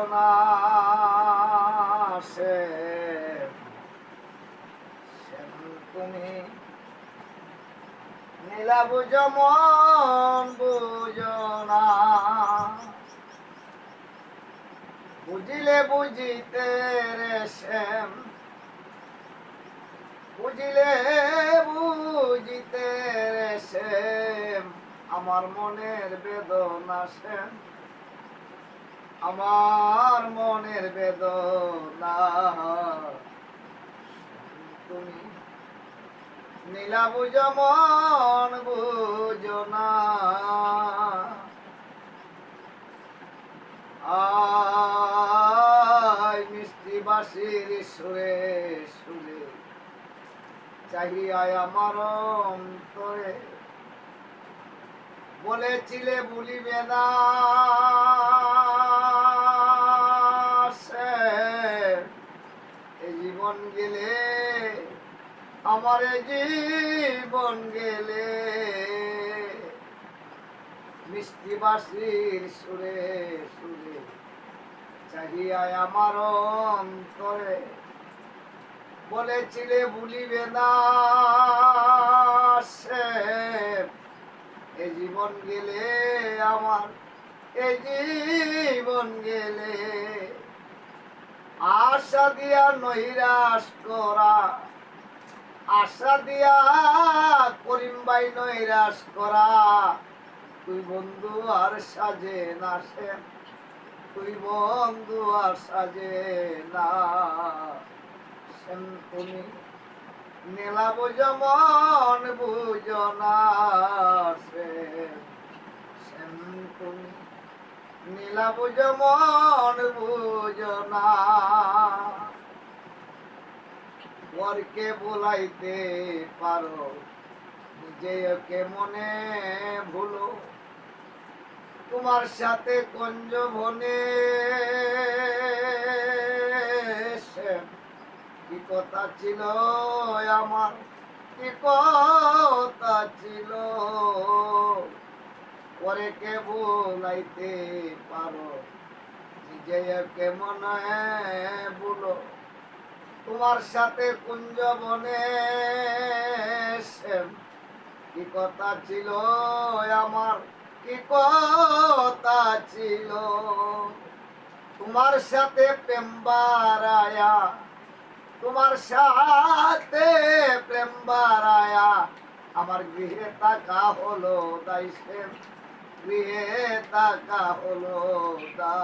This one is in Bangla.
বুঝনা সে তুমি নীলা বুঝ মন বুঝনা বুঝিলে বুঝিতে রে শ্যাম বুঝিলে বুঝিতে রে শ্যাম আমার মনের বেদনা শ্যাম আমার মনের বেদনা তুমি নীলা বুঝ মন বুঝনা আয় মিষ্টি বাঁশির সুরে সুরে চাহিয়ায় আমার অন্তরে বলেছিলে ভুলিবে না এই জীবন গেলে আমার জীবন গেলে মিষ্টি বাঁশির সুরে সুরে চাহিয়ায় আমার অন্তরে বলেছিলে ভুলিবে না এই জীবন গেলে আমার এই জীবন গেলে আশা দিয়া নৈরাশ করা আশা দিয়া করিম ভাই নৈরাশ করা তুই বন্ধু আর সাজে না সে তুই বন্ধু আর সাজে না তুমি নীলা বুঝ মন বুঝনা তুমি নীলা বুঝ মন বুঝনা বরকে বলাইতে পারো নিজেকে মনে ভুলো তোমার সাথে কঞ্জ বনে কি কথা ছিল আমার কি কথা ছিল পরে কে বলাইতে পারো নিজেকে মনে ভুলো তোমার সাথে কুঞ্জ বনে কি কথা ছিল আমার কি কথা ছিল তোমার সাথে প্রেম বারায়া তোমার সাথে প্রেম বারায়া আমার গৃহে তাকা হলো দাই গৃহে তাকা হলো দা